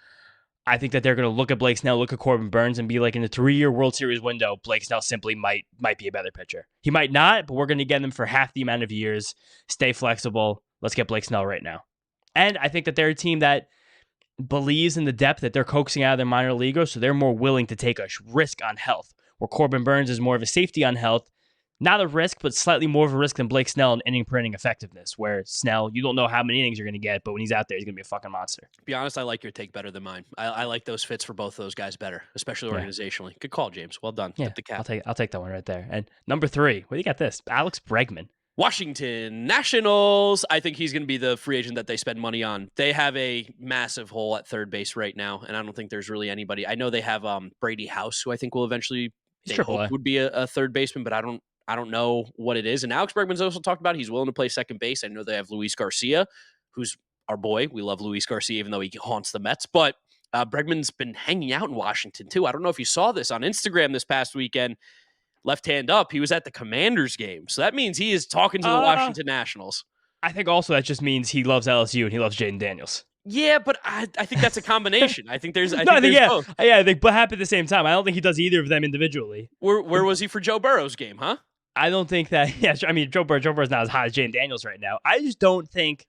I think that they're going to look at Blake Snell, look at Corbin Burns, and be like, in the 3-year World Series window, Blake Snell simply might be a better pitcher. He might not, but we're going to get him for half the amount of years. Stay flexible. Let's get Blake Snell right now. And I think that they're a team that believes in the depth that they're coaxing out of their minor leaguers, so they're more willing to take a risk on health, where Corbin Burns is more of a safety on health. Not a risk, but slightly more of a risk than Blake Snell in inning per inning effectiveness, where Snell, you don't know how many innings you're going to get, but when he's out there, he's going to be a fucking monster. To be honest, I like your take better than mine. I like those fits for both those guys better, especially organizationally. Good call, James. Well done. Yeah, Tip the cap. I'll take that one right there. And number 3, what do you got this? Alex Bregman. Washington Nationals. I think he's going to be the free agent that they spend money on. They have a massive hole at third base right now, and I don't think there's really anybody. I know they have Brady House, who I think will eventually would be a third baseman, but I don't know what it is. And Alex Bregman's also talked about he's willing to play second base. I know they have Luis Garcia, who's our boy. We love Luis Garcia, even though he haunts the Mets. But Bregman's been hanging out in Washington, too. I don't know if you saw this on Instagram this past weekend. Left hand up, he was at the Commanders game. So that means he is talking to the Washington Nationals. I think also that just means he loves LSU and he loves Jaden Daniels. Yeah, but I think that's a combination. I think there's both. Yeah, they happen at the same time. I don't think he does either of them individually. Where was he for Joe Burrow's game, huh? I don't think that. Yeah, I mean, Joe Burrow's not as hot as Jaden Daniels right now. I just don't think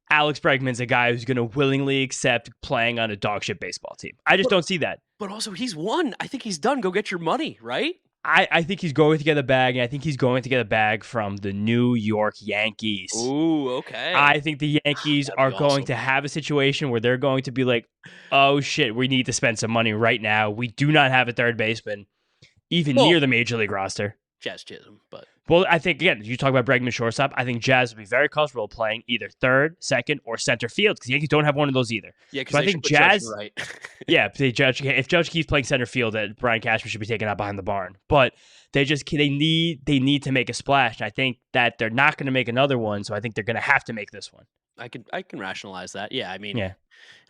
Alex Bregman's a guy who's going to willingly accept playing on a dog shit baseball team. I just don't see that. But also, he's won. I think he's done. Go get your money, right? I think he's going to get a bag, and I think he's going to get a bag from the New York Yankees. Ooh, okay. I think the Yankees are going to have a situation where they're going to be like, oh shit, we need to spend some money right now. We do not have a third baseman, even near the major league roster. Jazz Chisholm, but... Well, I think, again, you talk about Bregman shortstop, I think Jazz would be very comfortable playing either third, second, or center field, because the Yankees don't have one of those either. Yeah, because so I think Jazz... right. Yeah, if Judge keeps playing center field, that Brian Cashman should be taken out behind the barn. But they need to make a splash, and I think that they're not going to make another one, so I think they're going to have to make this one. I can rationalize that. Yeah, I mean... Yeah.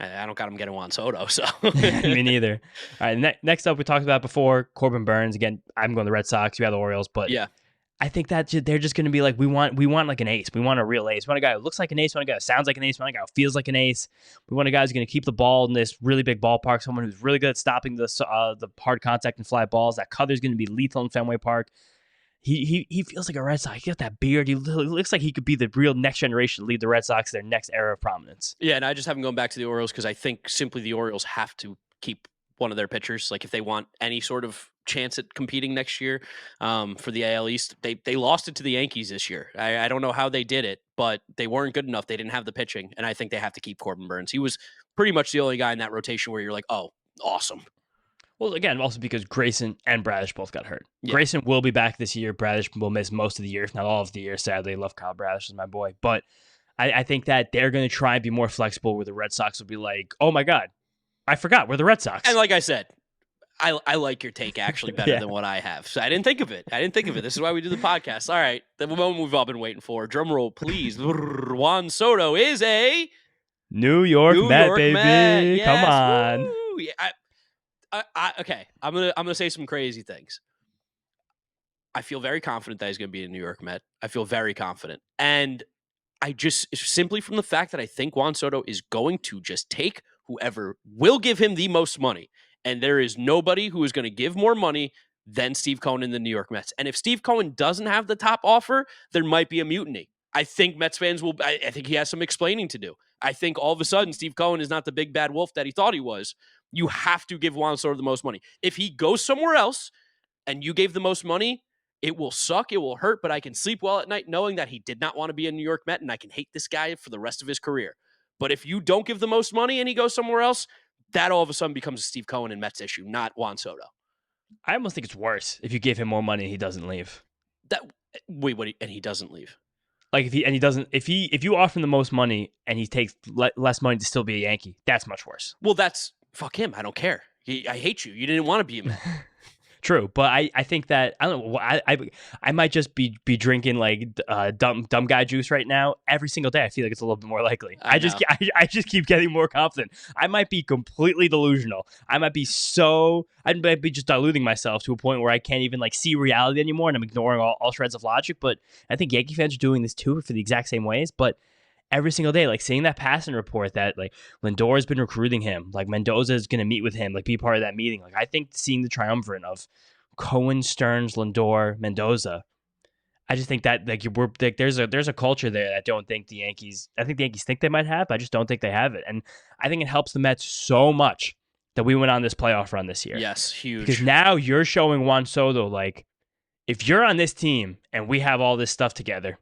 I don't got him getting Juan Soto, so. Me neither. All right, next up, we talked about before, Corbin Burns. Again, I'm going the Red Sox. You have the Orioles, but yeah, I think that they're just going to be like, we want like an ace. We want a real ace. We want a guy who looks like an ace. We want a guy who sounds like an ace. We want a guy who feels like an ace. We want a guy who's going to keep the ball in this really big ballpark. Someone who's really good at stopping the hard contact and fly balls. That Cutter's going to be lethal in Fenway Park. He feels like a Red Sox. He got that beard. He looks like he could be the real next generation, lead the Red Sox to their next era of prominence. Yeah, and I just haven't gone back to the Orioles because I think simply the Orioles have to keep one of their pitchers. Like if they want any sort of chance at competing next year for the AL East, they lost it to the Yankees this year. I don't know how they did it, but they weren't good enough. They didn't have the pitching, and I think they have to keep Corbin Burns. He was pretty much the only guy in that rotation where you're like, oh, awesome. Well, again, also because Grayson and Bradish both got hurt. Yeah. Grayson will be back this year. Bradish will miss most of the year, if not all of the year. Sadly, I love Kyle Bradish as my boy. But I think that they're going to try and be more flexible where the Red Sox will be like, oh my God, I forgot, we're the Red Sox. And like I said, I like your take actually better than what I have. So I didn't think of it. This is why we do the podcast. All right. The moment we've all been waiting for. Drum roll, please. Juan Soto is a New York Met, baby. Yes. Come on. Woo. Yeah, okay, I'm gonna say some crazy things. I feel very confident that he's gonna be a New York Met. I feel very confident, and I just simply from the fact that I think Juan Soto is going to just take whoever will give him the most money, and there is nobody who is going to give more money than Steve Cohen in the New York Mets. And if Steve Cohen doesn't have the top offer, there might be a mutiny. I think Mets fans will. I think he has some explaining to do. I think all of a sudden Steve Cohen is not the big bad wolf that he thought he was. You have to give Juan Soto the most money. If he goes somewhere else and you gave the most money, it will suck, it will hurt, but I can sleep well at night knowing that he did not want to be a New York Met and I can hate this guy for the rest of his career. But if you don't give the most money and he goes somewhere else, that all of a sudden becomes a Steve Cohen and Mets issue, not Juan Soto. I almost think it's worse if you give him more money and he doesn't leave. And he doesn't leave. Like if you offer him the most money and he takes less money to still be a Yankee, that's much worse. Well, fuck him. I don't care. I hate you. You didn't want to be a Met. True, but I think that I don't know. I might just be drinking like dumb guy juice right now. Every single day, I feel like it's a little bit more likely. I just keep getting more confident. I might be completely delusional. I might be just diluting myself to a point where I can't even like see reality anymore, and I'm ignoring all shreds of logic. But I think Yankee fans are doing this too for the exact same ways. But every single day, like seeing that passing report that like Lindor has been recruiting him, like Mendoza is going to meet with him, like be part of that meeting. Like I think seeing the triumvirate of Cohen, Stearns, Lindor, Mendoza, I just think that like there's a culture there that I don't think the Yankees. I think the Yankees think they might have, but I just don't think they have it, and I think it helps the Mets so much that we went on this playoff run this year. Yes, huge. Because now you're showing Juan Soto like if you're on this team and we have all this stuff together.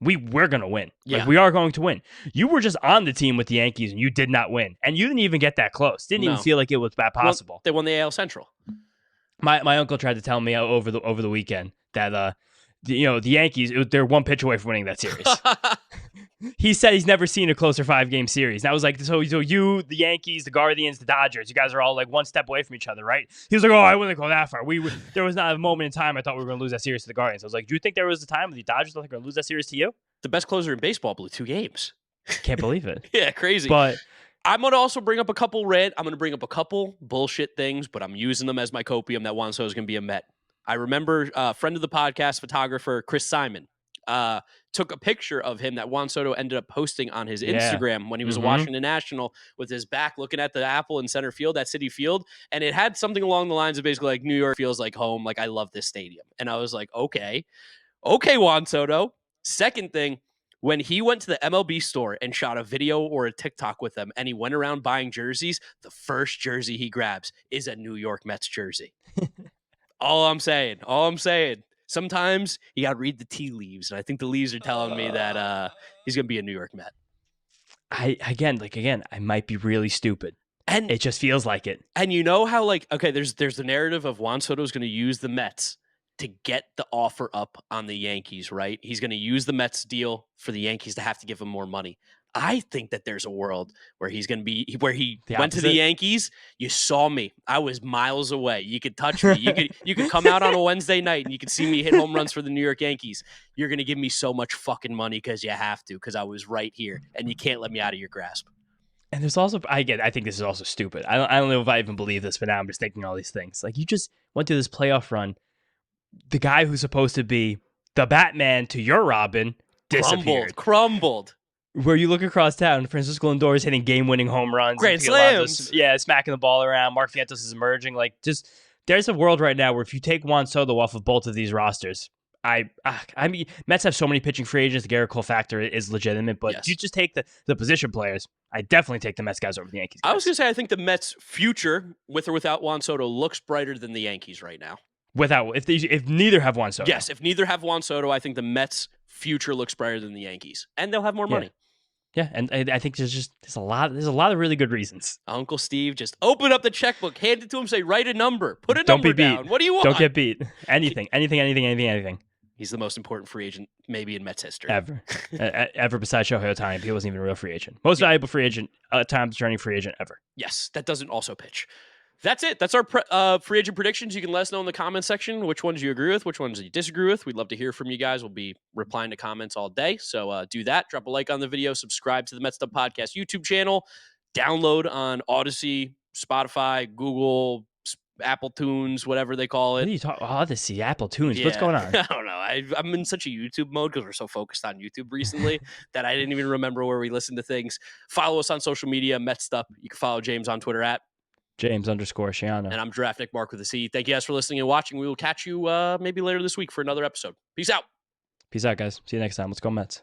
We're going to win. Yeah. Like, we are going to win. You were just on the team with the Yankees, and you did not win. And you didn't even get that close. Didn't even feel like it was that possible. Well, they won the AL Central. My uncle tried to tell me over the weekend that, the Yankees, they're one pitch away from winning that series. He said he's never seen a closer 5-game series. And I was like, so you, the Yankees, the Guardians, the Dodgers, you guys are all like one step away from each other, right? He was like, I wouldn't go that far. There was not a moment in time I thought we were going to lose that series to the Guardians. I was like, do you think there was a time when the Dodgers thought they were going to lose that series to you? The best closer in baseball blew 2 games. Can't believe it. Yeah, crazy. But I'm going to also bring up a couple bullshit things, but I'm using them as my copium that Juan Soto is going to be a Met. I remember a friend of the podcast, photographer Chris Simon, took a picture of him that Juan Soto ended up posting on his Instagram when he was a Washington National with his back looking at the apple in center field, at Citi Field. And it had something along the lines of basically like New York feels like home. Like, I love this stadium. And I was like, okay, Juan Soto. Second thing, when he went to the MLB store and shot a video or a TikTok with them and he went around buying jerseys, the first jersey he grabs is a New York Mets jersey. All I'm saying. Sometimes you got to read the tea leaves, and I think the leaves are telling me that he's going to be a New York Met. I might be really stupid. And it just feels like it. And you know how, like, okay, there's the narrative of Juan Soto's going to use the Mets to get the offer up on the Yankees, right? He's going to use the Mets deal for the Yankees to have to give him more money. I think that there's a world where he's going to be where he went to the Yankees. You saw me. I was miles away. You could touch me. You could come out on a Wednesday night and you could see me hit home runs for the New York Yankees. You're going to give me so much fucking money because you have to, because I was right here and you can't let me out of your grasp. And there's also, I think this is also stupid. I don't know if I even believe this, but now I'm just thinking all these things. Like, you just went through this playoff run. The guy who's supposed to be the Batman to your Robin disappeared. Crumbled. Where you look across town, Francisco Lindor is hitting game-winning home runs. Grand slams. Smacking the ball around. Mark Vientos is emerging. Like, just, there's a world right now where if you take Juan Soto off of both of these rosters, I mean, Mets have so many pitching free agents. The Garrett Cole factor is legitimate, but you just take the position players. I definitely take the Mets guys over the Yankees guys. I was going to say, I think the Mets' future, with or without Juan Soto, looks brighter than the Yankees right now. If neither have Juan Soto. Yes, if neither have Juan Soto, I think the Mets' future looks brighter than the Yankees, and they'll have more money. Yeah, and I think there's a lot of really good reasons. Uncle Steve, just open up the checkbook, hand it to him, say, write a number, put a number down. What do you want? Don't get beat. Anything. He's the most important free agent maybe in Mets history. Ever besides Shohei Ohtani. He wasn't even a real free agent. Most valuable free agent, time returning free agent ever. Yes, that doesn't also pitch. That's it. That's our free agent predictions. You can let us know in the comment section which ones you agree with, which ones you disagree with. We'd love to hear from you guys. We'll be replying to comments all day. So do that. Drop a like on the video. Subscribe to the Mets Dub Podcast YouTube channel. Download on Odyssey, Spotify, Google, Apple Tunes, whatever they call it. What are you talking? Odyssey, Apple Tunes. Yeah. What's going on? I don't know. I'm in such a YouTube mode because we're so focused on YouTube recently that I didn't even remember where we listen to things. Follow us on social media, Mets Dub. You can follow James on Twitter at James_Shiano. And I'm Draft Nick Mark with a C. Thank you guys for listening and watching. We will catch you maybe later this week for another episode. Peace out. Peace out, guys. See you next time. Let's go Mets.